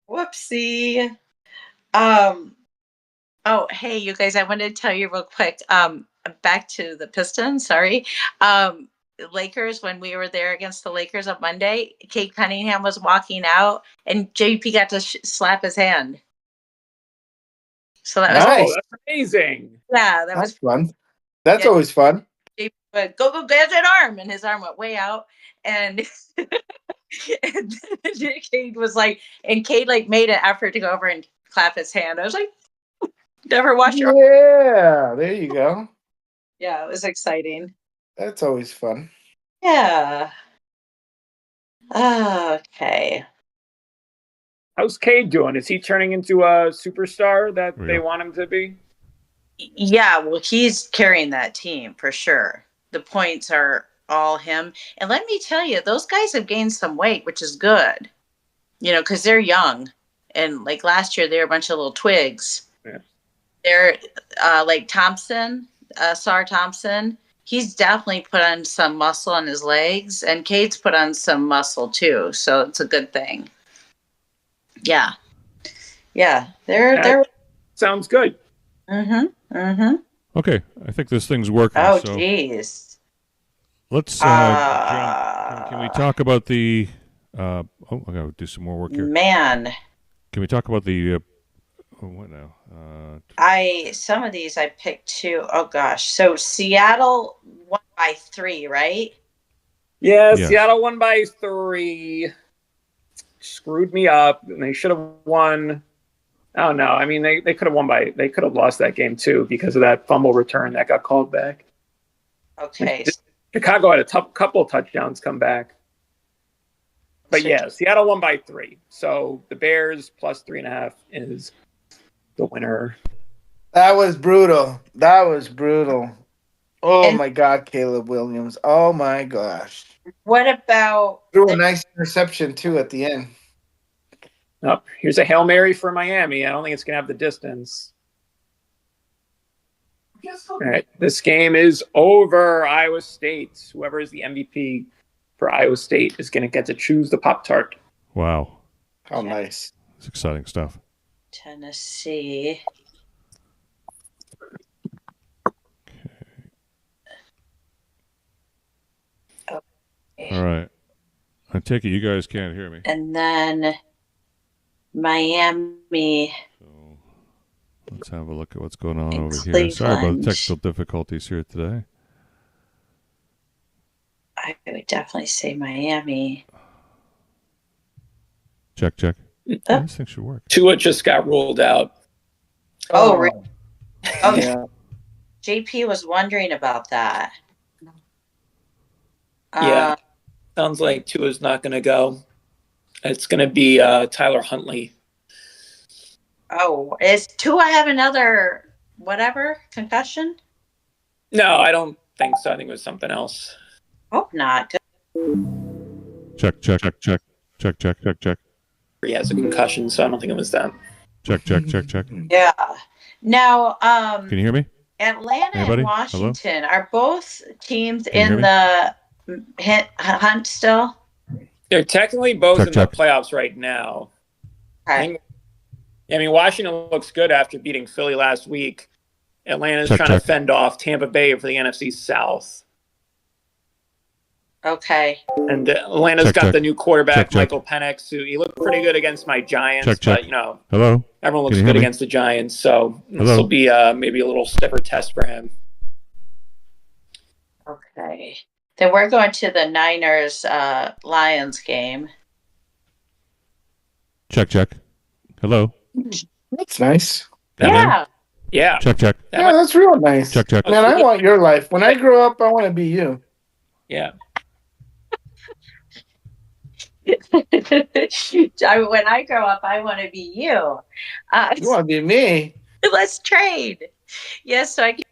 Whoopsie. Um, oh, hey, you guys, I wanted to tell you real quick. Back to the Pistons, sorry. Um, Lakers, when we were there against the Lakers on Monday, Kate Cunningham was walking out and JP got to slap his hand. So that was Nice. That's amazing. Yeah, that That's was fun. That's always fun. JP went, go, get that arm. And his arm went way out. And and Kate was like, and Kate like made an effort to go over and clap his hand. I was like, never wash your. Yeah, there you go. Yeah, it was exciting. That's always fun. Yeah. Okay. How's Cade doing? Is he turning into a superstar that they want him to be? Yeah, well, he's carrying that team for sure. The points are all him. And let me tell you, those guys have gained some weight, which is good. You know, because they're young. And like last year, they were a bunch of little twigs. Yeah. They're like Thompson, Sar Thompson. He's definitely put on some muscle on his legs, and Cade's put on some muscle too. So it's a good thing. Yeah. Yeah. They're sounds good. Okay, I think this thing's working. Oh, so jeez. Let's can we talk about the I gotta do some more work here. Man. Can we talk about the what now? Some of these I picked too. Oh gosh. So Seattle won by 3, right? Yeah, yes. Seattle won by 3. Screwed me up, and they should have won. Oh no! I mean, they could have won by. They could have lost that game too because of that fumble return that got called back. Okay. Chicago had a couple of touchdowns come back. But yeah, Seattle won by 3. So the Bears plus 3.5 is the winner. That was brutal. Oh my God, Caleb Williams. Oh my gosh. What about threw a nice interception too at the end? Oh, here's a Hail Mary for Miami. I don't think it's gonna have the distance. All right, this game is over. Iowa State. Whoever is the MVP for Iowa State is going to get to choose the Pop Tart. Wow. How nice. It's exciting stuff. Tennessee. Okay. All right. I take it you guys can't hear me. And then Miami. So let's have a look at what's going on over here. Sorry about the technical difficulties here today. I would definitely say Miami. Check. Yeah, this thing should work. Tua just got ruled out. Oh, really? Oh, yeah. JP was wondering about that. Yeah. Sounds like Tua's not going to go. It's going to be Tyler Huntley. Oh, is Tua have another concussion? No, I don't think so. I think it was something else. Hope not. Check. He has a concussion, so I don't think it was that. Check. Yeah. Now, can you hear me? Atlanta and Washington are both teams in the hunt still? They're technically both in the playoffs right now. Okay. I mean, Washington looks good after beating Philly last week. Atlanta's trying to fend off Tampa Bay for the NFC South. Okay. And Atlanta's got the new quarterback, Michael Penix, who he looked pretty good against my Giants. But, you know, everyone looks good against the Giants. So this will be maybe a little stiffer test for him. Okay. Then we're going to the Niners Lions game. Check. Hello. That's nice. Yeah. Yeah. Check. Yeah, that's real nice. Check. Man, I want your life. When I grow up, I want to be you. Yeah. When I grow up, I want to be you. You want to be me? Let's trade. Yes, so I can.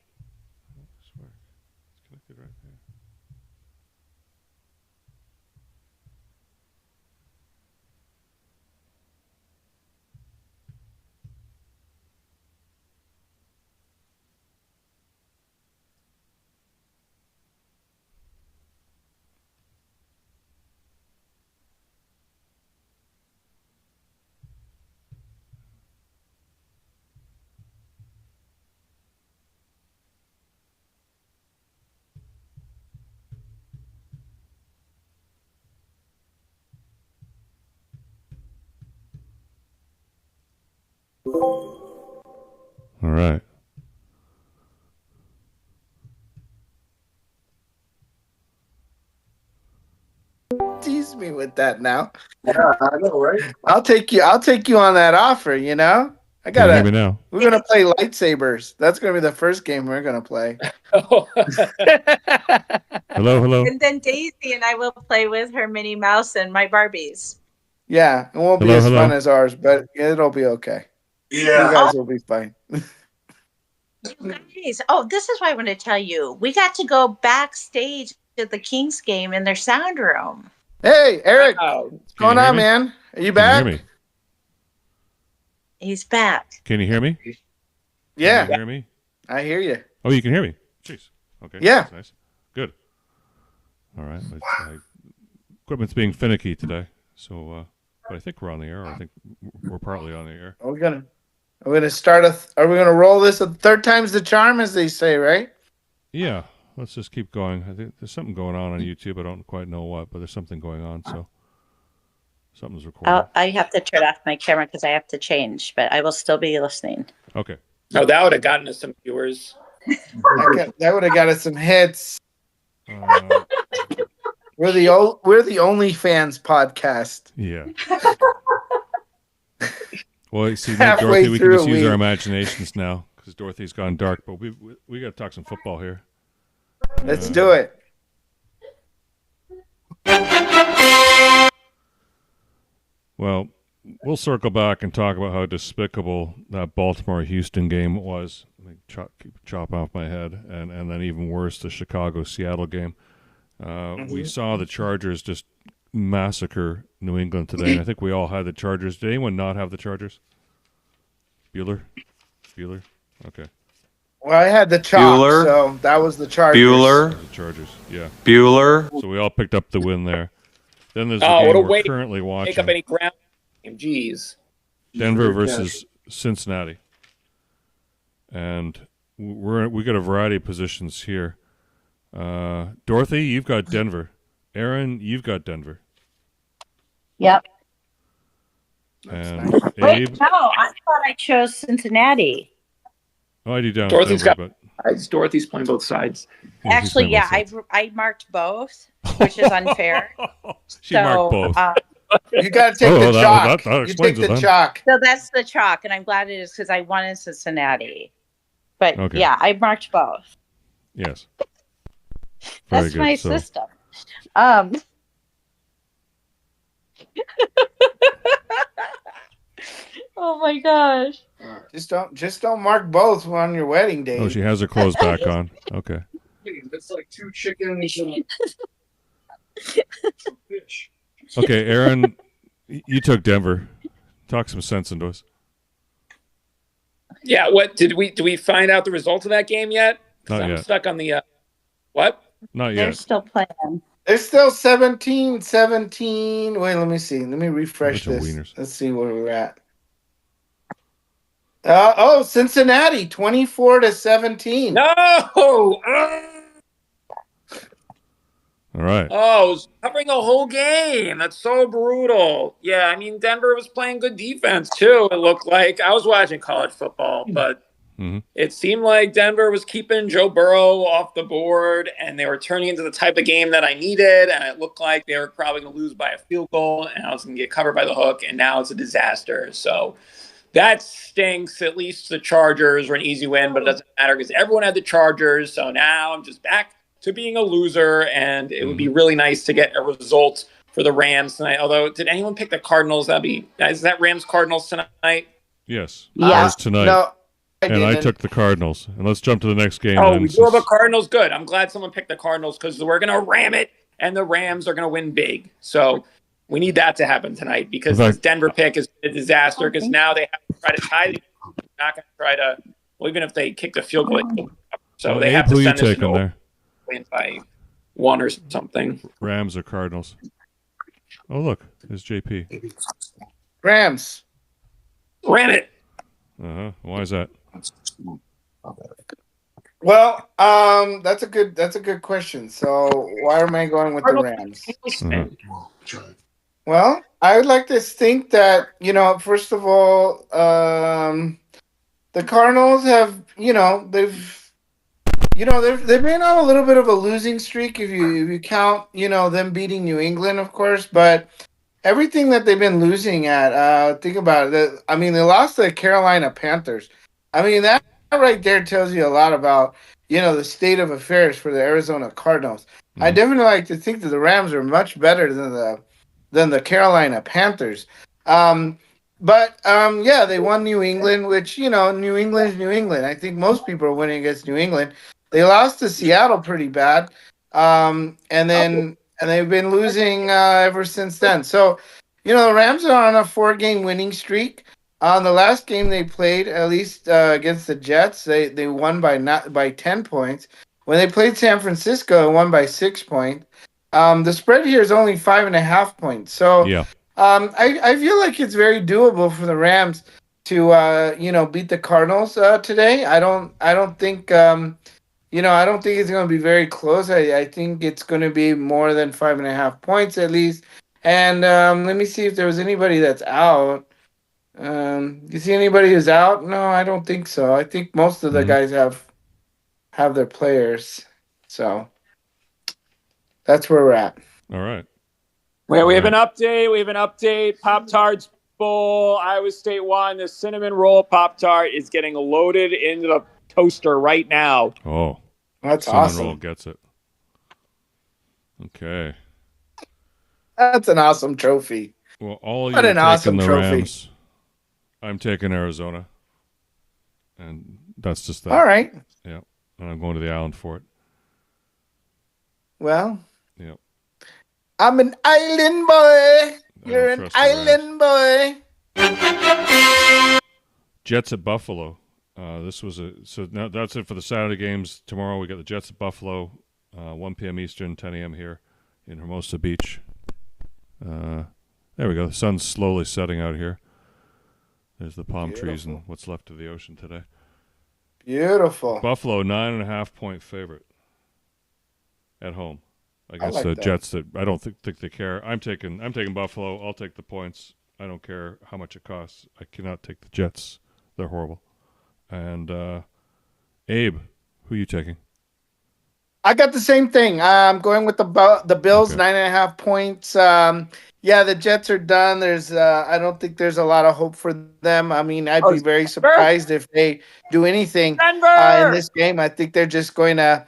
All right. Tease me with that now. Yeah, I know, right? I'll take you on that offer, you know? Can you hear me now? We're gonna play lightsabers. That's gonna be the first game we're gonna play. Hello. And then Daisy and I will play with her Minnie Mouse and my Barbies. Yeah, it won't be as fun as ours, but it'll be okay. Yeah. You guys will be fine. Guys, this is what I want to tell you. We got to go backstage at the Kings game in their sound room. Hey, Eric, Wow. what's going on, man? Are you back? Can you hear me? He's back. Can you hear me? Yeah, Can you hear me? I hear you. Oh, you can hear me. Jeez. Okay. Yeah. That's nice. Good. All right. Equipment's being finicky today, so but I think we're on the air. I think we're partly on the air. Are we gonna start are we gonna roll this a third time's the charm, as they say, right? Yeah. Let's just keep going. I think there's something going on YouTube. I don't quite know what, but there's something going on. So something's recording. I have to turn off my camera because I have to change, but I will still be listening. Okay. No, that would have gotten us some viewers. That would have got us some hits. We're the OnlyFans podcast. Yeah. Well, you see, Halfway Dorothy, we can just through, use our imaginations now because Dorothy's gone dark. But we got to talk some football here. Let's do it. Well, we'll circle back and talk about how despicable that Baltimore-Houston game was. Let me chop off my head. And then even worse, the Chicago-Seattle game. We saw the Chargers just massacre New England today. And I think we all had the Chargers. Did anyone not have the Chargers? Bueller? Okay. Well, I had the chalk, so that was the Chargers. The Chargers, yeah. So we all picked up the win there. Then there's the game we're currently watching. Take up any ground. Jeez. Denver versus Cincinnati. And we got a variety of positions here. Dorothy, you've got Denver. Aaron, you've got Denver. Yep. And Wait, Abe. no, I thought I chose Cincinnati. Oh, I do down. Dorothy's Denver, got. Dorothy's playing both sides. Actually, yeah, I marked both, which is unfair. She marked both. You got to take the chalk. That you take the then. chalk. So that's the chalk, and I'm glad it is because I wanted Cincinnati. But Okay. yeah, I marked both. Yes. Very That's good. my So, system. Oh my gosh. Just don't mark both on your wedding day. oh, she has her clothes back on. Okay. It's like 2 chickens and some fish. Okay, Aaron, you took Denver. Talk some sense into us. Yeah, what do we find out the results of that game yet? Not I'm yet. stuck on the what? Not They're yet. still playing. It's still 17-17. Wait, let me see. Let me refresh Bunch of this. wieners. Let's see where we're at. Cincinnati, 24-17. No! All right. Oh, it was covering a whole game. That's so brutal. Yeah, I mean, Denver was playing good defense, too, it looked like. I was watching college football, but it seemed like Denver was keeping Joe Burrow off the board, and they were turning into the type of game that I needed, and it looked like they were probably going to lose by a field goal, and I was going to get covered by the hook, and now it's a disaster. So that stinks. At least the Chargers were an easy win, but it doesn't matter because everyone had the Chargers, so now I'm just back to being a loser, and it would be really nice to get a result for the Rams tonight. Although, did anyone pick the Cardinals? Is that Rams Cardinals tonight? Yes. Yeah. That was tonight. No, I took the Cardinals. And let's jump to the next game. Oh, then, we do have a Cardinals. Good. I'm glad someone picked the Cardinals because we're going to ram it, and the Rams are going to win big. So we need that to happen tonight because this Denver pick is a disaster because now they have to try to tie the – not going to try to – well, even if they kick the field goal. So they have to send this there. Win by 1 or something. Rams or Cardinals? Oh, look. There's JP. Rams. Ram it. Why is that? Well, that's a good question. So why am I going with the Rams? Well, I would like to think that, first of all, the Cardinals have, they've been on a little bit of a losing streak if you count, them beating New England, of course, but everything that they've been losing at, think about it. I mean, they lost to the Carolina Panthers. I mean, that right there tells you a lot about, the state of affairs for the Arizona Cardinals. I definitely like to think that the Rams are much better than the Carolina Panthers. Yeah, they won New England, which, New England's New England. I think most people are winning against New England. They lost to Seattle pretty bad. And they've been losing ever since then. So, the Rams are on a 4-game winning streak. On the last game they played, at least against the Jets, they won by 10 points. When they played San Francisco, they won by 6 points. The spread here is only 5.5 points. So, Yeah. I feel like it's very doable for the Rams to beat the Cardinals today. I don't think I don't think it's going to be very close. I think it's going to be more than 5.5 points at least. And let me see if there was anybody that's out. You see anybody who's out? No, I don't think so. I think most of the guys have their players. So that's where we're at. All right. Well, we have an update. We have an update. Pop Tarts Bowl, Iowa State won. The cinnamon roll Pop Tart is getting loaded into the toaster right now. Oh, that's cinnamon awesome. roll gets it. Okay. That's an awesome trophy. Well, all What you're an taking awesome the trophy. Rams. I'm taking Arizona. And that's just that. All right. Yeah. And I'm going to the island for it. Well. Yeah. I'm an island boy. You're an island boy. Jets at Buffalo. So now that's it for the Saturday games. Tomorrow we got the Jets at Buffalo, 1 p.m. Eastern, 10 a.m. here in Hermosa Beach. There we go. The sun's slowly setting out here. There's the palm trees and what's left of the ocean today. Beautiful. Buffalo 9.5 point favorite at home against like the that. Jets that I don't think they care. I'm taking Buffalo. I'll take the points. I don't care how much it costs. I cannot take the Jets. They're horrible. And Abe, who are you taking? I got the same thing. I'm going with the Bills, Okay. 9.5 points. Yeah, the Jets are done. I don't think there's a lot of hope for them. I mean, I'd be very surprised if they do anything in this game. I think they're just going to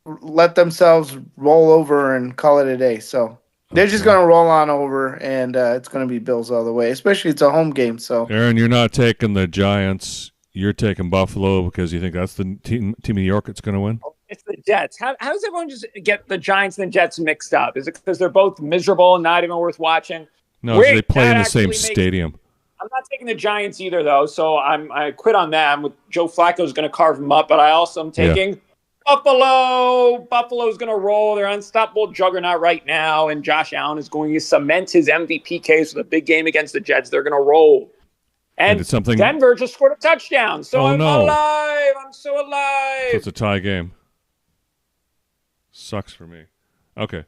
let themselves roll over and call it a day. So they're just going to roll on over, and it's going to be Bills all the way. Especially it's a home game. So Aaron, you're not taking the Giants. You're taking Buffalo because you think that's the team of New York that's going to win? It's the Jets. How does everyone just get the Giants and the Jets mixed up? Is it because they're both miserable and not even worth watching? No, they play in the same stadium. I'm not taking the Giants either, though, so I quit on that. Joe Flacco's going to carve them up, but I also am taking Buffalo. Buffalo's going to roll. They're unstoppable juggernaut right now, and Josh Allen is going to cement his MVP case with a big game against the Jets. They're going to roll. And Denver just scored a touchdown. So I'm alive. I'm so alive. So it's a tie game. Sucks for me. Okay.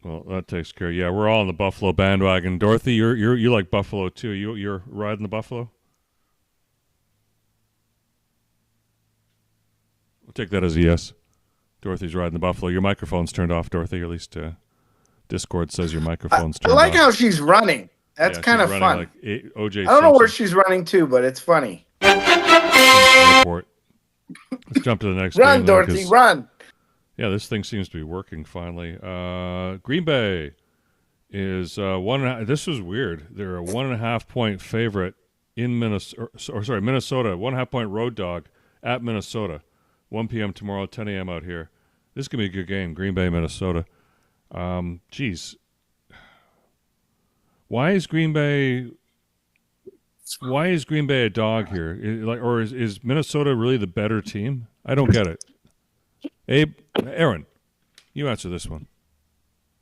Well, that takes care. Yeah, we're all on the Buffalo bandwagon. Dorothy, you like Buffalo too. You're riding the Buffalo? I'll take that as a yes. Dorothy's riding the Buffalo. Your microphone's turned off, Dorothy. Or at least Discord says your microphone's turned off. I like how she's running. That's kind of fun. Like OJ I don't know where she's running to, but it's funny. Airport. Let's jump to the next Run, game. Dorothy, run. Yeah, this thing seems to be working finally. Green Bay is this was weird. They're a 1.5 point favorite in Minnesota. Minnesota, 1.5 point road dog at Minnesota. 1 p.m. tomorrow, 10 a.m. out here. This is gonna be a good game. Green Bay, Minnesota. Why is Green Bay a dog here? Is Minnesota really the better team? I don't get it. Aaron, you answer this one.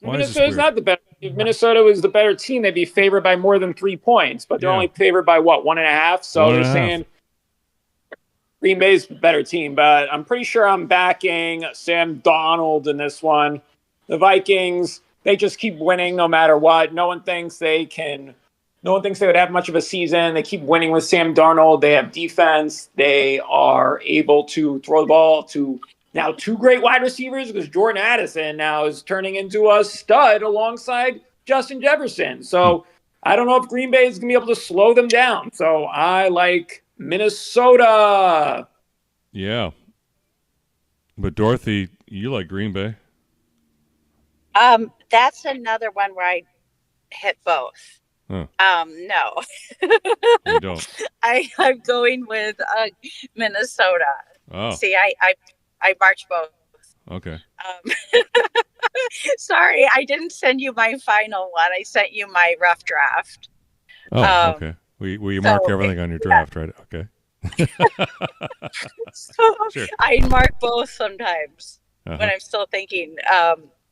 Minnesota's not the better. If Minnesota was the better team, they'd be favored by more than 3 points, but they're only favored by 1.5. So they're saying Green Bay's the better team, but I'm pretty sure I'm backing Sam Darnold in this one. The Vikings they just keep winning no matter what. No one thinks they would have much of a season. They keep winning with Sam Darnold. They have defense. They are able to throw the ball to now 2 great wide receivers, because Jordan Addison now is turning into a stud alongside Justin Jefferson. So I don't know if Green Bay is going to be able to slow them down. So I like Minnesota. Yeah. But Dorothy, you like Green Bay. That's another one where I hit both. Huh. No. You don't. I'm going with Minnesota. Oh. See, I march both. Okay. Sorry, I didn't send you my final one. I sent you my rough draft. Oh, okay. Well, you mark everything on your draft, right? Okay. So Sure. I mark both sometimes when I'm still thinking.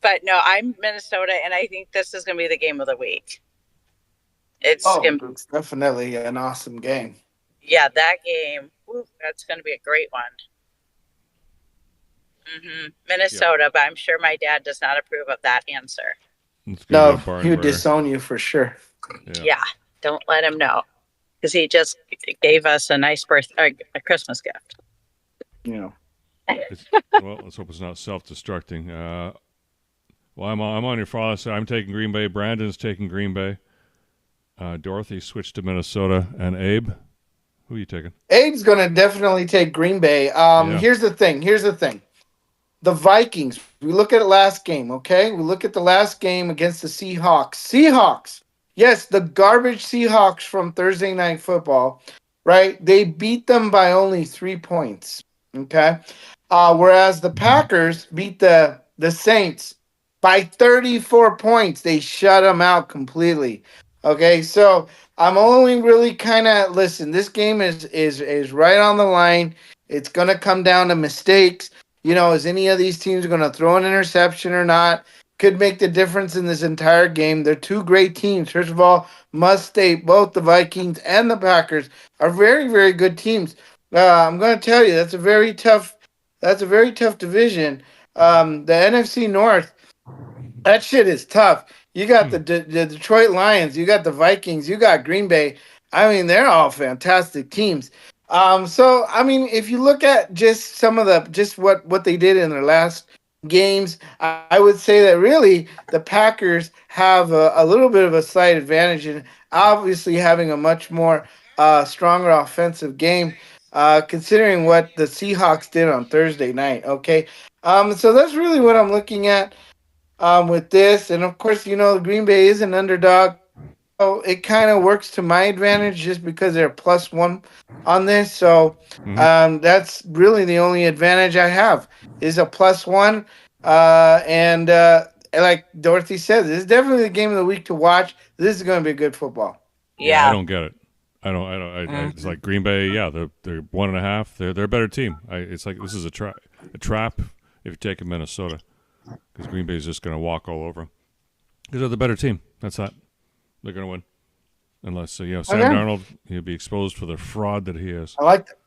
But no, I'm Minnesota, and I think this is going to be the game of the week. It's definitely an awesome game. Yeah, that game. That's going to be a great one. Minnesota, but I'm sure my dad does not approve of that answer. No, he would disown you for sure. Yeah, don't let him know, because he just gave us a nice a Christmas gift. Yeah. Well, let's hope it's not self-destructing. Well, I'm on your father side. I'm taking Green Bay. Brandon's taking Green Bay. Dorothy switched to Minnesota. And Abe, who are you taking? Abe's going to definitely take Green Bay. Here's the thing. The Vikings, we look at the last game, okay? We look at the last game against the Seahawks. Seahawks, yes, the garbage Seahawks from Thursday Night Football, right? They beat them by only 3 points, okay? Whereas the Packers beat the Saints by 34 points. They shut them out completely, okay? So I'm only really kind of, listen, this game is right on the line. It's going to come down to mistakes. You know, is any of these teams going to throw an interception or not? Could make the difference in this entire game. They're 2 great teams. First of all, must state both the Vikings and the Packers are very, very good teams. I'm going to tell you that's a very tough division. The NFC North, that shit is tough. You got the Detroit Lions, you got the Vikings, you got Green Bay. I mean, they're all fantastic teams. So I mean, if you look at just some of what they did in their last games, I would say that really the Packers have a little bit of a slight advantage in obviously having a much more stronger offensive game, considering what the Seahawks did on Thursday night. Okay, so that's really what I'm looking at with this, and of course, you know, Green Bay is an underdog. So it kind of works to my advantage just because they're +1 on this. So that's really the only advantage I have is a +1. And like Dorothy said, this is definitely the game of the week to watch. This is going to be good football. Yeah. I don't get it. I don't. It's like Green Bay. Yeah, they're 1.5. They're a better team. It's like this is a trap if you take Minnesota, because Green Bay is just going to walk all over them because they're the better team. That's that. They're going to win. Unless, Sam Darnold, he'll be exposed for the fraud that he is. I like that.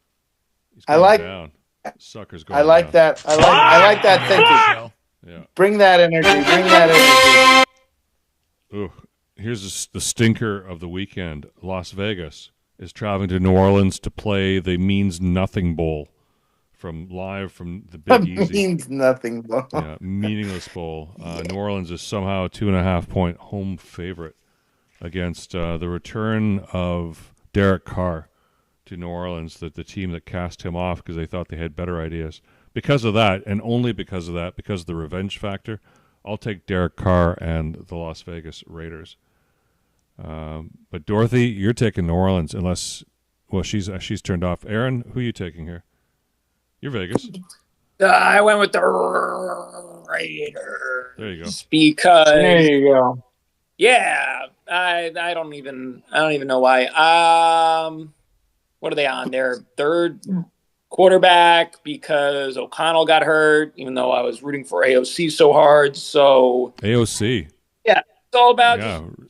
He's going down. Sucker's going I like down. that. I like that thinking. Yeah. Bring that energy. Ooh, here's the stinker of the weekend. Las Vegas is traveling to New Orleans to play the Means Nothing Bowl live from the Big Easy. Means nothing bowl. Yeah, meaningless bowl. New Orleans is somehow a 2.5-point home favorite against the return of Derek Carr to New Orleans, the team that cast him off because they thought they had better ideas. Because of that, and only because of that, because of the revenge factor, I'll take Derek Carr and the Las Vegas Raiders. But Dorothy, you're taking New Orleans unless, well, she's turned off. Aaron, who are you taking here? You're Vegas. I went with the Raiders. There you go. Because there you go. Yeah, I don't even know why. What are they on? Their third quarterback because O'Connell got hurt, even though I was rooting for AOC so hard. So AOC. Yeah, it's all about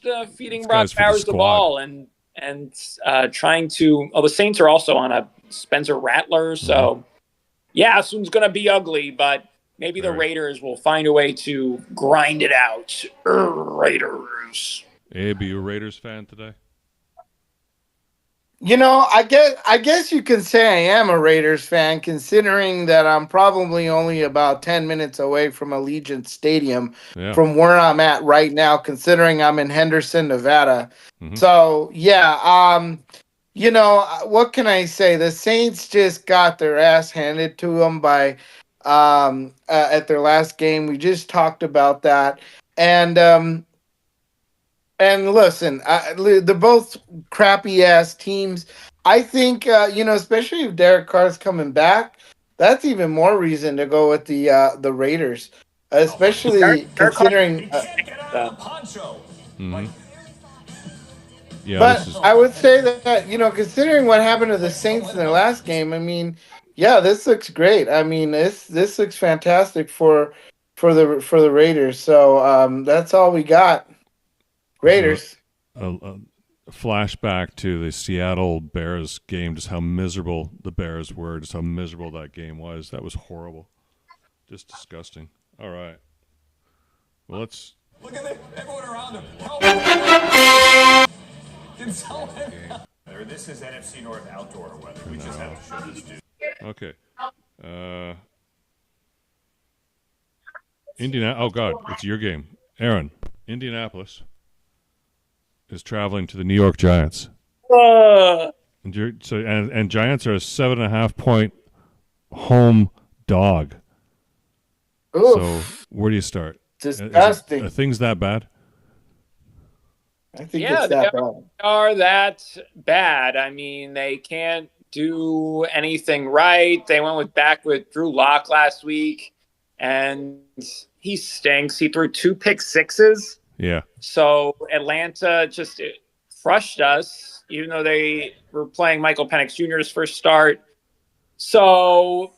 just feeding Brock Bowers the ball and trying to. Oh, the Saints are also on a Spencer Rattler, so. Yeah, this one's going to be ugly, but maybe the Raiders will find a way to grind it out. Raiders. Abe, are you a Raiders fan today? I guess you can say I am a Raiders fan, considering that I'm probably only about 10 minutes away from Allegiant Stadium from where I'm at right now, considering I'm in Henderson, Nevada. Mm-hmm. So, what can I say? The Saints just got their ass handed to them by at their last game. We just talked about that. And listen, they're both crappy ass teams. I think especially if Derek Carr's coming back, that's even more reason to go with the Raiders, especially considering. Mm-hmm. Yeah, but I would say that considering what happened to the Saints in their last game, I mean, yeah, this looks great. I mean, this looks fantastic for the Raiders. So that's all we got. Raiders. A flashback to the Seattle Bears game, just how miserable the Bears were, just how miserable that game was. That was horrible. Just disgusting. All right. Well, let's... Look at it. Everyone around him. Can someone... This is NFC North outdoor weather. We just have to show this dude. Okay. Oh, God. It's your game. Aaron, Indianapolis is traveling to the New York Giants. And Giants are a 7.5-point home dog. Oof. So where do you start? Disgusting. Are things that bad? I think it's that bad. Are that bad? I mean, they can't do anything right. They went back with Drew Lock last week, and he stinks. He threw 2 pick sixes. Yeah. So Atlanta just crushed us, even though they were playing Michael Penix Jr.'s first start. So,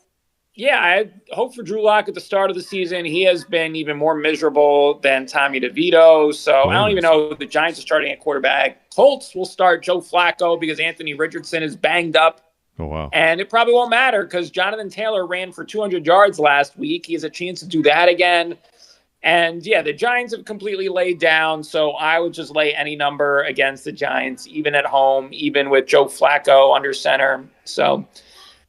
yeah, I hope for Drew Lock at the start of the season. He has been even more miserable than Tommy DeVito. So I don't even know the Giants are starting at quarterback. Colts will start Joe Flacco because Anthony Richardson is banged up. Oh, wow. And it probably won't matter because Jonathan Taylor ran for 200 yards last week. He has a chance to do that again. And, yeah, the Giants have completely laid down, so I would just lay any number against the Giants, even at home, even with Joe Flacco under center. So,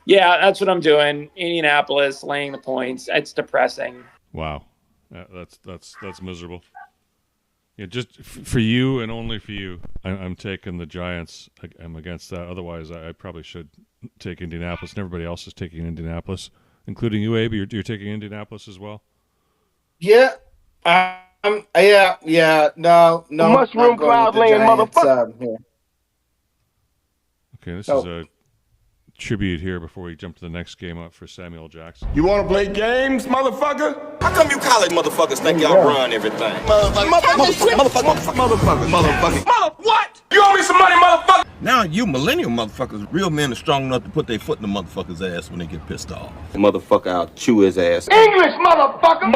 yeah, that's what I'm doing. Indianapolis, laying the points. It's depressing. Wow. That's miserable. Yeah, just for you and only for you, I'm taking the Giants. I'm against that. Otherwise, I probably should take Indianapolis, and everybody else is taking Indianapolis, including you, Abe. You're taking Indianapolis as well? Yeah. No. Mushroom cloud laying motherfucker. Okay, this is a tribute here before we jump to the next game up for Samuel Jackson. You want to play games, motherfucker? How come you college motherfuckers think y'all run everything? Motherfucker. What? You owe me some money, motherfucker! Now you millennial motherfuckers, real men are strong enough to put their foot in the motherfucker's ass when they get pissed off. The motherfucker, I'll chew his ass. English, motherfucker! I'm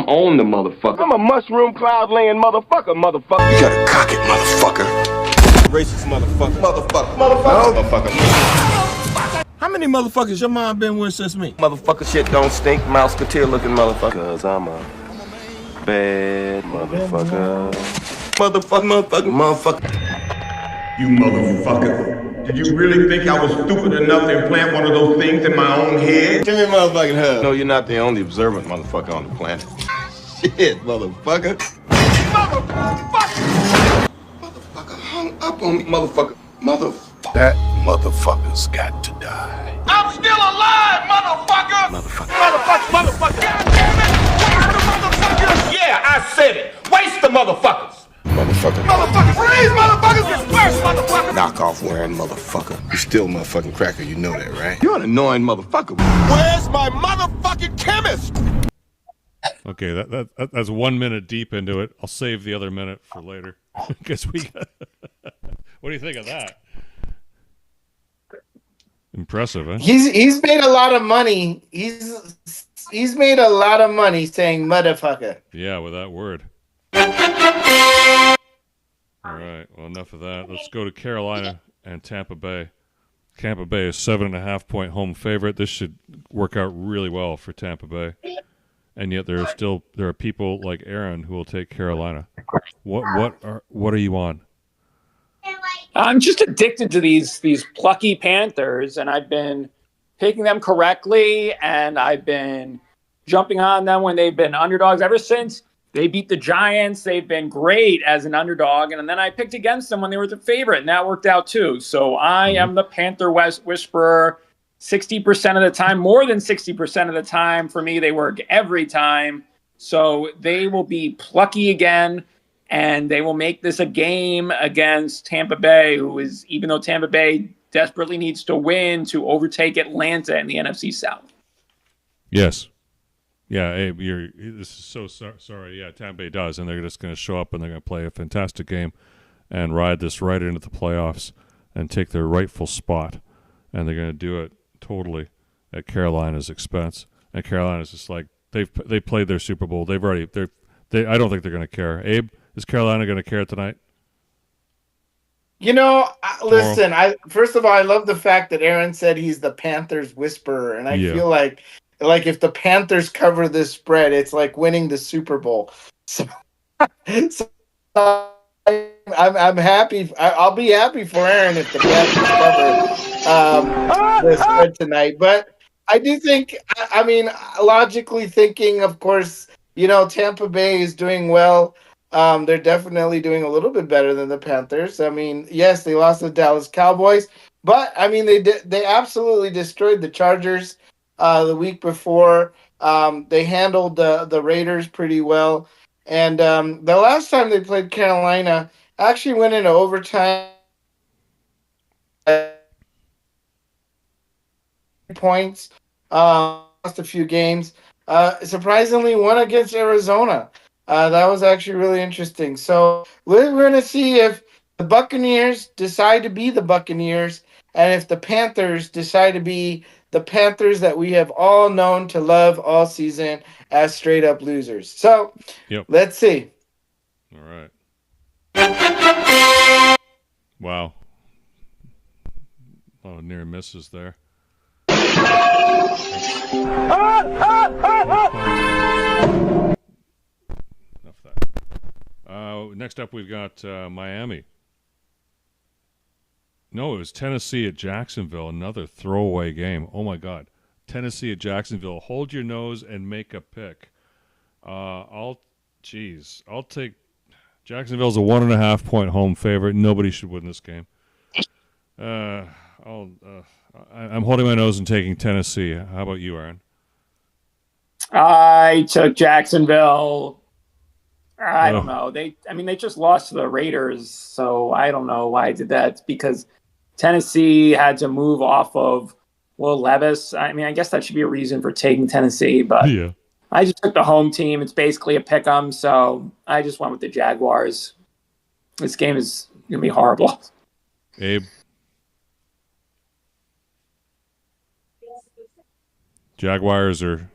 on the motherfucker. I'm a mushroom cloud laying motherfucker. You gotta cock it, motherfucker. Racist motherfucker. How many motherfuckers your mom been with since me? Motherfucker shit don't stink, mouseketeer looking motherfucker. Cause I'm a bad motherfucker. Motherfucker. You motherfucker. Did you really think I was stupid enough to implant one of those things in my own head? Give me a motherfucking hug. No, you're not the only observant motherfucker on the planet. Shit, motherfucker. Motherfucker hung up on me, motherfucker. That motherfucker's got to die. I'm still alive, motherfucker! Motherfucker! God damn it! Waste the motherfuckers! Yeah, I said it. Waste the motherfuckers! Motherfucker! Freeze, motherfuckers! It's worse, motherfucker! Knock off wearing motherfucker. You still motherfucking cracker, you know that, right? You're an annoying motherfucker. Where's my motherfucking chemist? Okay, that's 1 minute deep into it. I'll save the other minute for later. Because we got... What do you think of that? Impressive, huh? He's made a lot of money. He's made a lot of money saying motherfucker. Yeah, with that word. All right. Well, enough of that. Let's go to Carolina and Tampa Bay. Tampa Bay is 7.5-point home favorite. This should work out really well for Tampa Bay. And yet there are people like Aaron who will take Carolina. What are you on? I'm just addicted to these plucky Panthers, and I've been picking them correctly, and I've been jumping on them when they've been underdogs ever since they beat the Giants. They've been great as an underdog, and then I picked against them when they were the favorite, and that worked out too. So I am the Panther Whisperer 60% of the time, more than 60% of the time. For me, they work every time. So they will be plucky again, and they will make this a game against Tampa Bay, even though Tampa Bay desperately needs to win to overtake Atlanta in the NFC South. Yes. Yeah, Abe, this is so sorry. Yeah, Tampa Bay does, and they're just going to show up and they're going to play a fantastic game and ride this right into the playoffs and take their rightful spot. And they're going to do it totally at Carolina's expense. And Carolina's just like they played their Super Bowl. I don't think they're going to care. Abe, is Carolina going to care tonight? Listen. First of all, I love the fact that Aaron said he's the Panthers whisperer, and I feel like if the Panthers cover this spread, it's like winning the Super Bowl. So I'm happy. I'll be happy for Aaron if the Panthers cover the spread tonight. But I do think, logically thinking, of course, Tampa Bay is doing well. They're definitely doing a little bit better than the Panthers. I mean, yes, they lost to the Dallas Cowboys, but they absolutely destroyed the Chargers the week before. They handled the Raiders pretty well. And the last time they played Carolina, actually went into overtime. Points, lost a few games. Surprisingly, won against Arizona. That was actually really interesting. So we're going to see if the Buccaneers decide to be the Buccaneers, and if the Panthers decide to be the Panthers that we have all known to love all season as straight up losers. So Let's see. All right. Wow. Oh, near misses there. Enough of that. Next up, we've got Miami. No, it was Tennessee at Jacksonville. Another throwaway game. Oh, my God. Tennessee at Jacksonville. Hold your nose and make a pick. I'll take Jacksonville's a 1.5-point home favorite. Nobody should win this game. I'm holding my nose and taking Tennessee. How about you, Aaron? I took Jacksonville. I don't know. They just lost to the Raiders, so I don't know why I did that. It's because Tennessee had to move off of Will Levis. I guess that should be a reason for taking Tennessee, but I just took the home team. It's basically a pick-em, so I just went with the Jaguars. This game is going to be horrible. Abe? Jaguars or...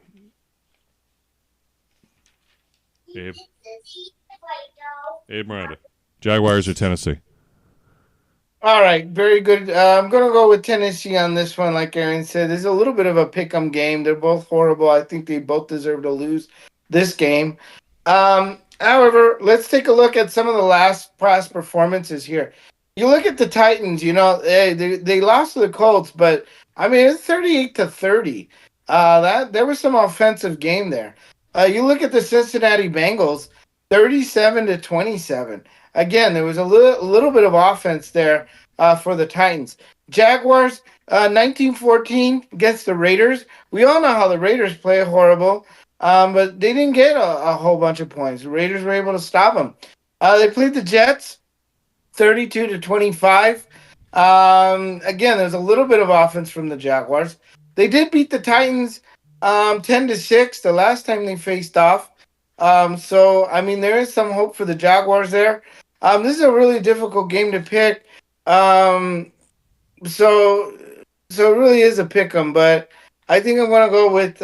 Abe Miranda. Jaguars or Tennessee? All right, very good. I'm going to go with Tennessee on this one. Like Aaron said, there's a little bit of a pick-em game. They're both horrible. I think they both deserve to lose this game. However, let's take a look at some of the last past performances here. You look at the Titans, they lost to the Colts, but it's 38-30. There was some offensive game there. You look at the Cincinnati Bengals, 37-27. Again, there was a little bit of offense there for the Titans. Jaguars, 19-14 against the Raiders. We all know how the Raiders play horrible, but they didn't get a whole bunch of points. The Raiders were able to stop them. They played the Jets, 32-25. Again, there's a little bit of offense from the Jaguars. They did beat the Titans 10-6 the last time they faced off. So there is some hope for the Jaguars there. This is a really difficult game to pick. So it really is a pick 'em, but I think I'm going to go with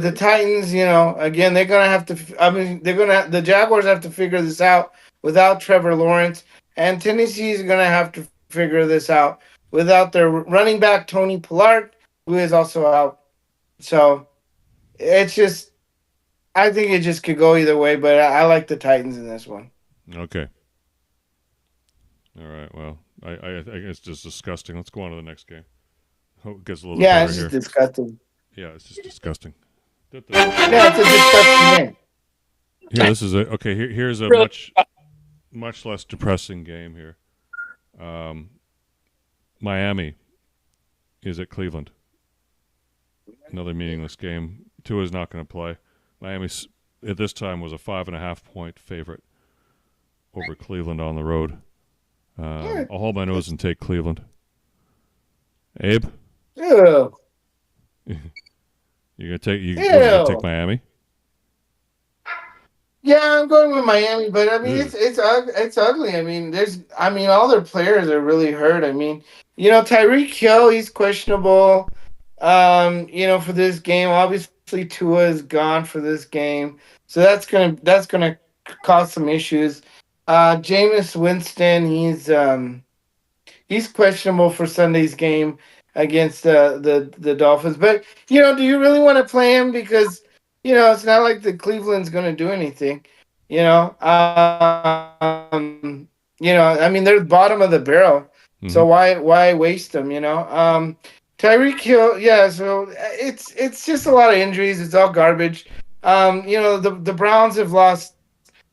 the Titans. Again, they're going to have to. The Jaguars have to figure this out without Trevor Lawrence, and Tennessee is going to have to figure this out without their running back, Tony Pollard, who is also out. So it's just, I think it just could go either way, but I like the Titans in this one. Okay. All right. Well, I guess it's just disgusting. Let's go on to the next game. Hope it gets a little bit better it's here. just disgusting. Yeah, it's just disgusting. Yeah, it's a disgusting game. Yeah, this is here's a much less depressing game here. Miami is at Cleveland. Another meaningless game. Tua is not going to play. Miami at this time was a 5.5-point favorite over Cleveland on the road. I'll hold my nose and take Cleveland. Abe? Ew. You're gonna take Miami? Yeah, I'm going with Miami, but I mean it's ugly. I mean, all their players are really hurt. I mean, Tyreek Hill, he's questionable. For this game, obviously Tua is gone for this game, so that's gonna cause some issues. Jameis Winston, he's questionable for Sunday's game against the Dolphins. But do you really want to play him? Because it's not like the Cleveland's going to do anything. I mean, they're bottom of the barrel, so why waste them? Tyreek Hill, yeah. So it's just a lot of injuries. It's all garbage. The Browns have lost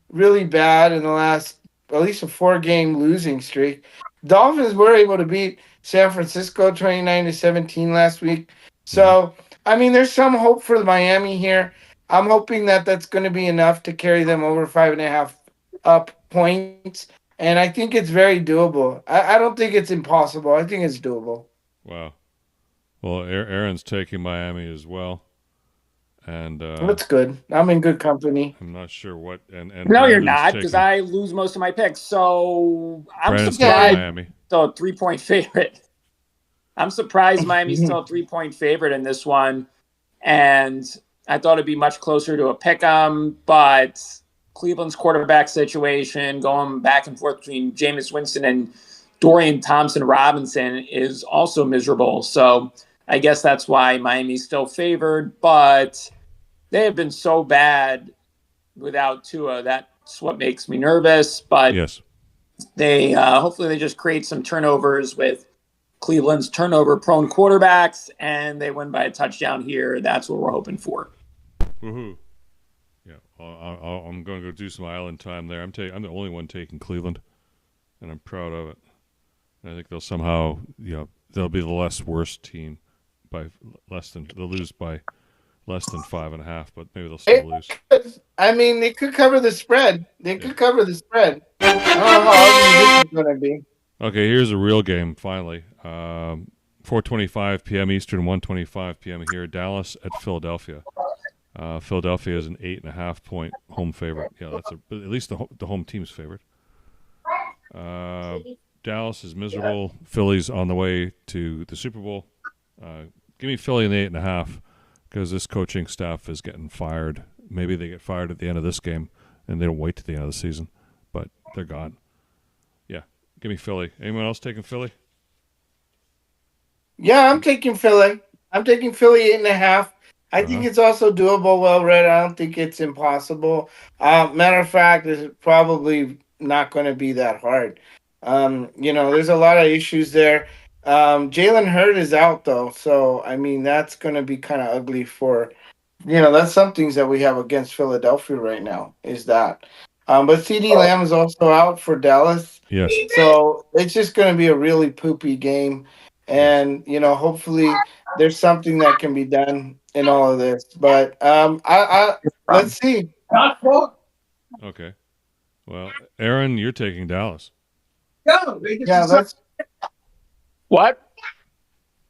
really bad in the last at least a 4-game losing streak. Dolphins were able to beat San Francisco 29-17 last week. So, I mean, there's some hope for Miami here. I'm hoping that that's going to be enough to carry them over 5.5 points. And I think it's very doable. I don't think it's impossible. I think it's doable. Wow. Well, Aaron's taking Miami as well. And that's good. I'm in good company. I'm not sure what. And no, Brandon's you're not, because I lose most of my picks. So I'm Brandon's surprised. Miami. Still a 3-point favorite. I'm surprised Miami's still a 3-point favorite in this one, and I thought it'd be much closer to a pick'em. But Cleveland's quarterback situation, going back and forth between Jameis Winston and Dorian Thompson-Robinson, is also miserable. So I guess that's why Miami's still favored, but they have been so bad without Tua. That's what makes me nervous. But yes, they hopefully they just create some turnovers with Cleveland's turnover-prone quarterbacks, and they win by a touchdown here. That's what we're hoping for. Woohoo! Yeah, I'm going to go do some island time there. I'm the only one taking Cleveland, and I'm proud of it. And I think they'll somehow, they'll be the less worst team. They'll lose by less than 5.5, but maybe they'll still lose. I mean, they could cover the spread. I don't know how ugly this is going to be. Okay, here's a real game, finally. 4:25 p.m. Eastern, 1:25 p.m. here. Dallas at Philadelphia. Philadelphia is an 8.5-point home favorite. Yeah, that's at least the home team's favorite. Dallas is miserable. Philly's on the way to the Super Bowl. Give me Philly in the 8.5 because this coaching staff is getting fired. Maybe they get fired at the end of this game and they don't wait to the end of the season, but they're gone. Yeah, give me Philly. Anyone else taking Philly? Yeah, I'm taking Philly. I'm taking Philly 8.5. I think it's also doable, well read. I don't think it's impossible. Matter of fact, it's probably not going to be that hard. There's a lot of issues there. Jalen Hurd is out though, so I mean that's going to be kind of ugly for, that's some things that we have against Philadelphia right now is that. But CeeDee Lamb is also out for Dallas. Yes. So it's just going to be a really poopy game, and hopefully there's something that can be done in all of this. But let's see. Okay. Well, Aaron, you're taking Dallas. Yeah, let's. What?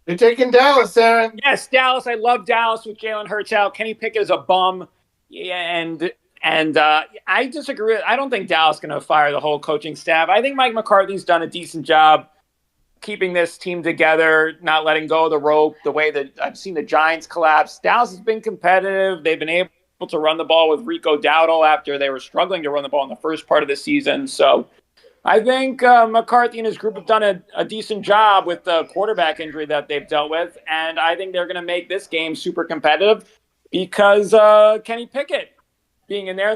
You're taking Dallas, Aaron. Yes, Dallas. I love Dallas with Jalen Hurts out. Kenny Pickett's a bum, and I disagree. I don't think Dallas is going to fire the whole coaching staff. I think Mike McCarthy's done a decent job keeping this team together, not letting go of the rope. The way that I've seen the Giants collapse, Dallas has been competitive. They've been able to run the ball with Rico Dowdle after they were struggling to run the ball in the first part of the season. So I think McCarthy and his group have done a decent job with the quarterback injury that they've dealt with, and I think they're going to make this game super competitive because Kenny Pickett being in there,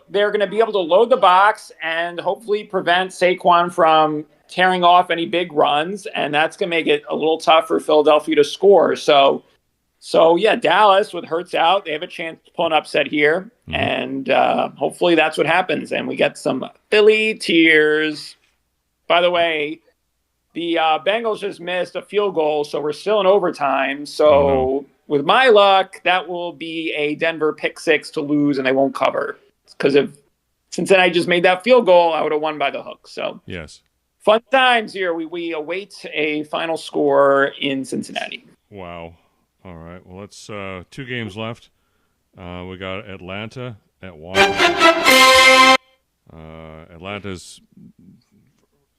they're going to be able to load the box and hopefully prevent Saquon from tearing off any big runs, and that's going to make it a little tough for Philadelphia to score. So yeah, Dallas with Hurts out, they have a chance to pull an upset here, and hopefully that's what happens, and we get some Philly tears. By the way, the Bengals just missed a field goal, so we're still in overtime. So with my luck, that will be a Denver pick six to lose, and they won't cover. Because if Cincinnati just made that field goal, I would have won by the hook. So yes, fun times here. We await a final score in Cincinnati. Wow. All right. Well, it's 2 games left. We got Atlanta at Washington.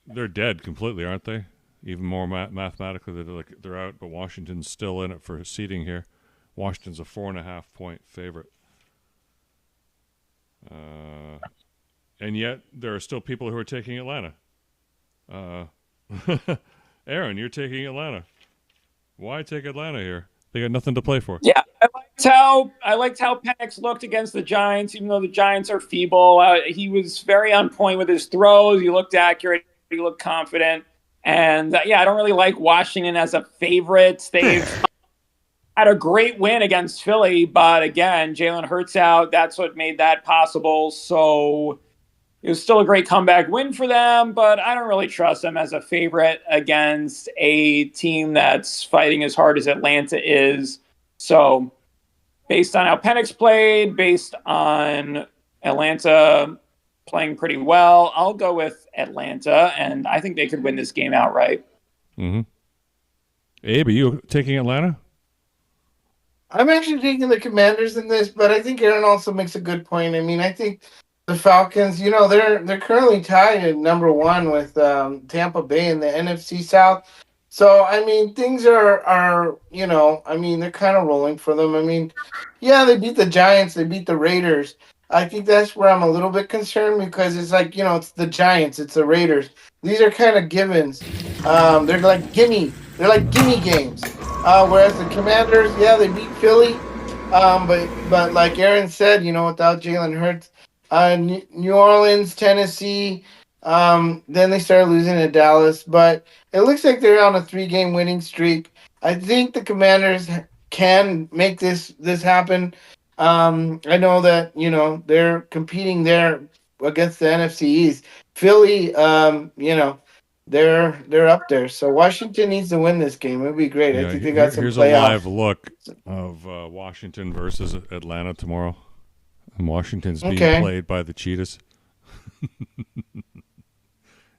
They're dead completely, aren't they? Even more mathematically, they're out, but Washington's still in it for seeding here. Washington's a 4.5-point favorite. And yet, there are still people who are taking Atlanta. Aaron, you're taking Atlanta. Why take Atlanta here? They got nothing to play for. Yeah, I liked how Penix looked against the Giants, even though the Giants are feeble. He was very on point with his throws. He looked accurate. He looked confident. And I don't really like Washington as a favorite. They've had a great win against Philly, but again, Jalen Hurts out. That's what made that possible. So it was still a great comeback win for them, but I don't really trust them as a favorite against a team that's fighting as hard as Atlanta is. So based on how Penix played, based on Atlanta playing pretty well, I'll go with Atlanta, and I think they could win this game outright. Mm-hmm. Abe, are you taking Atlanta? I'm actually taking the Commanders in this, but I think Aaron also makes a good point. I mean, I think the Falcons, they're currently tied at number 1 with Tampa Bay in the NFC South. So, I mean, things are they're kind of rolling for them. I mean, yeah, they beat the Giants, they beat the Raiders. I think that's where I'm a little bit concerned because it's like, it's the Giants, it's the Raiders. These are kind of givens. They're like gimme games. Whereas the Commanders, yeah, they beat Philly. But like Aaron said, without Jalen Hurts, New Orleans, Tennessee, then they started losing to Dallas. But it looks like they're on a 3-game winning streak. I think the Commanders can make this happen. I know that, they're competing there against the NFC East. Philly, they're up there. So Washington needs to win this game. It would be great. I think they got some Here's playoff. a live look of Washington versus Atlanta tomorrow. And Washington's being played by the Cheetahs.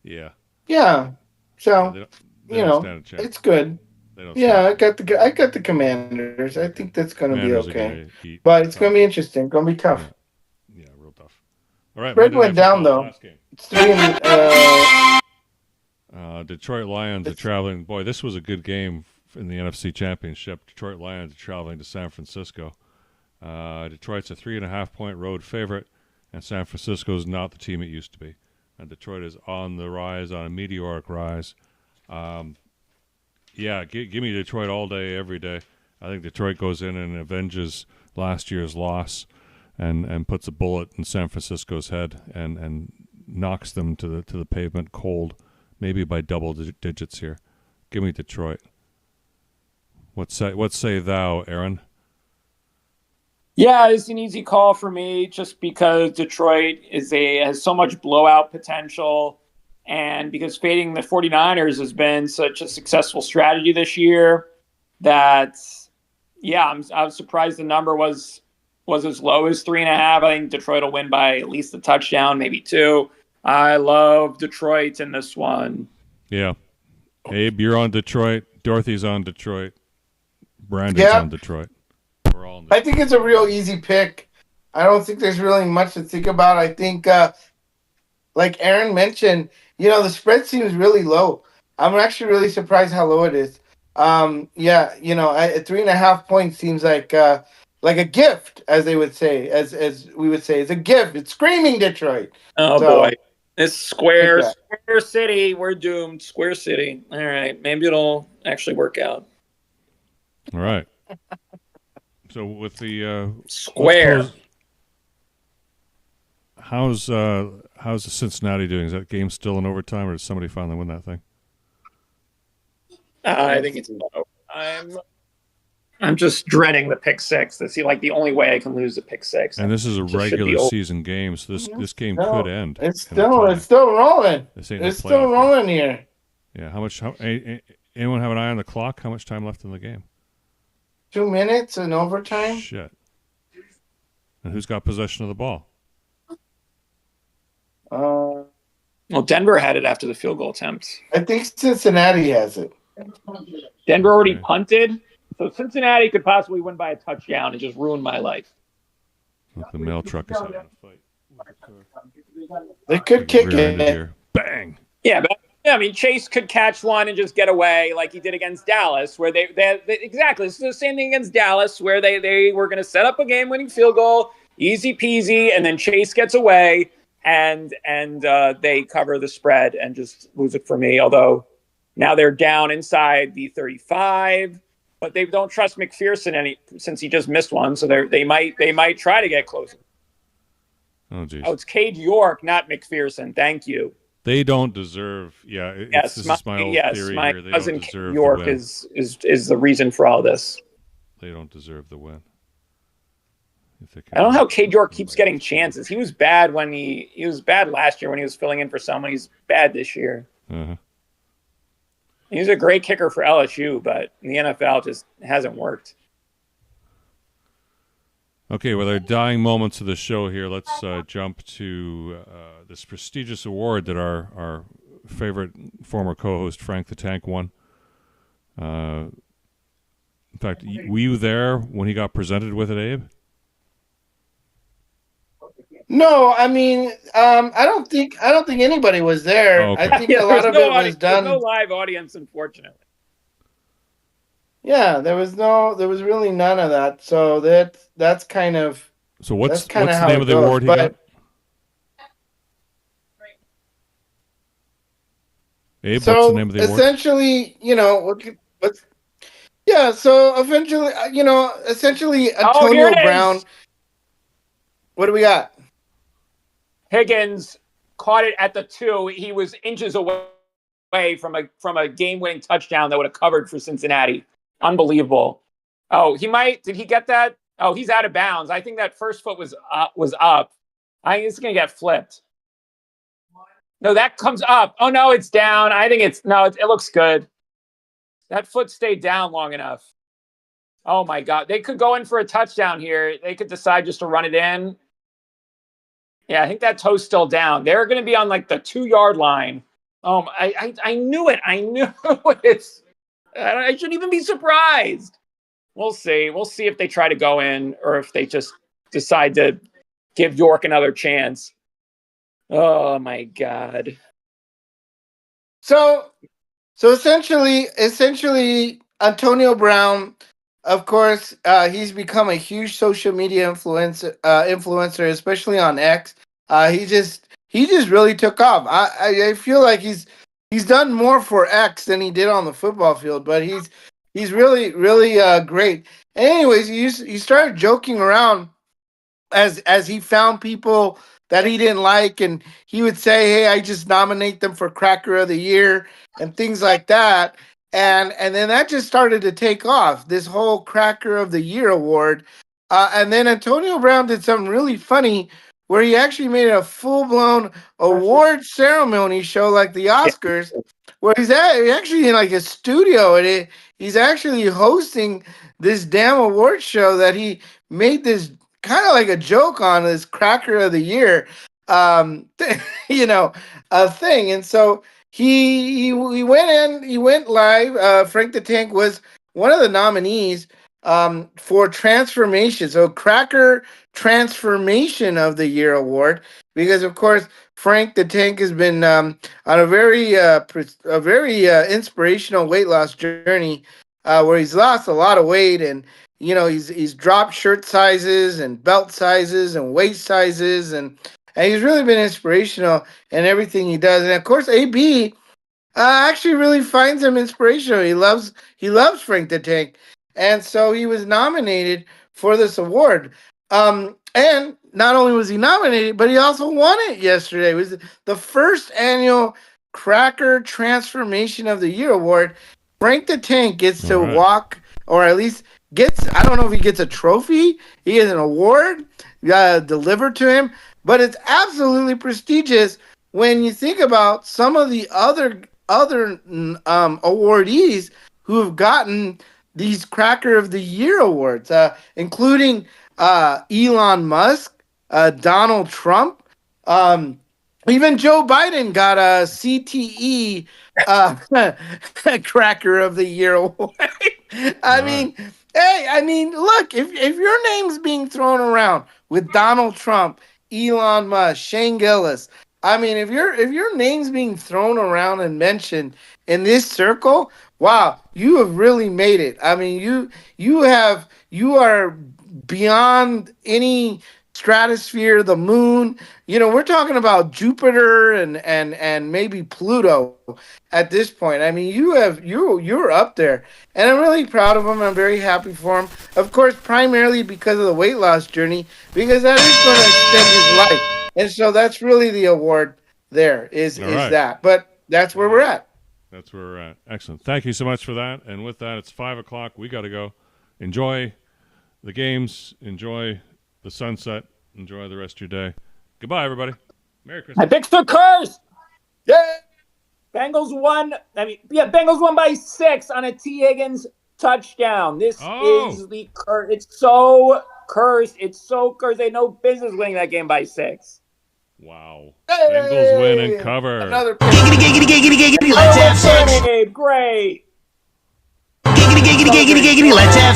Yeah. Yeah. So, they don't stand a chance. it's good. Yeah, I got the Commanders. I think that's going to be okay. But it's going to be interesting. Going to be tough. Yeah, real tough. All right. Spread went down, though. It's 3 Detroit Lions are traveling. Boy, this was a good game in the NFC Championship. Detroit Lions are traveling to San Francisco. Detroit's a 3.5-point road favorite, and San Francisco's not the team it used to be. And Detroit is on the rise, on a meteoric rise. Give me Detroit all day, every day. I think Detroit goes in and avenges last year's loss and puts a bullet in San Francisco's head and knocks them to the pavement cold, maybe by double digits here. Give me Detroit. What say thou, Aaron? Yeah, it's an easy call for me just because Detroit has so much blowout potential, and because fading the 49ers has been such a successful strategy this year that, I was surprised the number was as low as 3.5. I think Detroit will win by at least a touchdown, maybe 2. I love Detroit in this one. Yeah. Abe, you're on Detroit. Dorothy's on Detroit. Brandon's on Detroit. We're all on Detroit. I think it's a real easy pick. I don't think there's really much to think about. I think, like Aaron mentioned, the spread seems really low. I'm actually really surprised how low it is. At 3.5 points seems like a gift, as they would say, as we would say. It's a gift. It's screaming Detroit. Oh, boy. It's Square Okay. City. We're doomed. Square City. All right. Maybe it'll actually work out. All right. So with the Square. how's the Cincinnati doing? Is that game still in overtime, or did somebody finally win that thing? I think it's I'm just dreading the pick six. That's like the only way I can lose the pick six. And this is a regular season game, so this game could end. It's still rolling. It's still rolling here. Yeah. Anyone have an eye on the clock? How much time left in the game? 2 minutes in overtime. Shit. And who's got possession of the ball? Well, Denver had it after the field goal attempt. I think Cincinnati has it. Denver already punted, so Cincinnati could possibly win by a touchdown and just ruin my life. Well, the mail truck is having a fight. They could kick it. Here. Bang. Yeah, but I mean, Chase could catch one and just get away like he did against Dallas, where they exactly. This is the same thing against Dallas, where they were going to set up a game-winning field goal, easy peasy, and then Chase gets away and they cover the spread and just lose it for me. Although now they're down inside the 35, but they don't trust McPherson since he just missed one, so they might try to get closer. Oh, geez. Oh, it's Cade York, not McPherson. Thank you. This is my old theory my here. They cousin don't deserve York the win. is the reason for all this. They don't deserve the win. I don't know how Cade York keeps getting chances. He was bad he was bad last year when he was filling in for someone. He's bad this year. Uh-huh. He's a great kicker for LSU, but in the NFL just hasn't worked. Okay, with our dying moments of the show here, let's jump to this prestigious award that our favorite former co-host Frank the Tank won. In fact, were you there when he got presented with it, Abe? No, I mean, I don't think anybody was there. Oh, okay. I think a lot of it was done. No live audience, unfortunately. Yeah, there was really none of that. So that's kind of. So what's the how name it of the goes, award he got? Abe, so what's the name of the award? Essentially, essentially Antonio Brown. What do we got? Higgins caught it at the 2. He was inches away from a game-winning touchdown that would have covered for Cincinnati. Unbelievable. Oh, did he get that? Oh, he's out of bounds. I think that first foot was up. I think it's going to get flipped. No, that comes up. Oh, no, it's down. I think it looks good. That foot stayed down long enough. Oh, my God. They could go in for a touchdown here. They could decide just to run it in. Yeah, I think that toe's still down. They're going to be on like the 2-yard line. I knew it. I knew it. I shouldn't even be surprised. We'll see. We'll see if they try to go in or if they just decide to give York another chance. Oh my God. So essentially Antonio Brown, of course, he's become a huge social media influencer, especially on X. He just really took off. I feel like he's done more for X than he did on the football field, but he's really great. Anyways, he started joking around as he found people that he didn't like, and he would say, "Hey, I just nominate them for Cracker of the Year," and things like that. And then that just started to take off, this whole Cracker of the Year award. And then Antonio Brown did something really funny where he actually made a full-blown award ceremony show like the Oscars, where he's actually in like a studio, and he's actually hosting this damn award show that he made this kind of like a joke on, this Cracker of the Year, a thing. And so he went live. Frank the Tank was one of the nominees for Transformation. So Cracker Transformation of the Year award, because of course Frank the Tank has been on a very inspirational weight loss journey, where he's lost a lot of weight, and he's dropped shirt sizes and belt sizes and waist sizes, and and he's really been inspirational in everything he does. And of course, AB actually really finds him inspirational. He loves Frank the Tank, and so he was nominated for this award. And not only was he nominated, but he also won it yesterday. It was the first annual Cracker Transformation of the Year award. Frank the Tank gets to walk, or at least gets, I don't know if he gets a trophy, he has an award delivered to him, but it's absolutely prestigious when you think about some of the other awardees who have gotten these Cracker of the Year awards, including Elon Musk, Donald Trump, even Joe Biden got a CTE Cracker of the Year award. I mean, look, if your name's being thrown around with Donald Trump, Elon Musk, Shane Gillis, I mean, if your name's being thrown around and mentioned in this circle, wow, you have really made it. I mean, you are beyond any stratosphere, the moon. You know, we're talking about Jupiter and maybe Pluto at this point. I mean, you're up there, and I'm really proud of him. I'm very happy for him. Of course, primarily because of the weight loss journey, because that is going to extend his life, and so that's really the award. There is that, but that's where we're at. That's where we're at. Excellent. Thank you so much for that. And with that, it's 5:00. We got to go. Enjoy the games. Enjoy the sunset. Enjoy the rest of your day. Goodbye, everybody. Merry Christmas. My picks are cursed. Yeah. Bengals won. Bengals won by 6 on a T. Higgins touchdown. This is the curse. It's so cursed. It's so cursed. They had no business winning that game by 6. Wow. Hey! Bengals win and cover. Another giggity, let's have sex. Great. Giggity, let's have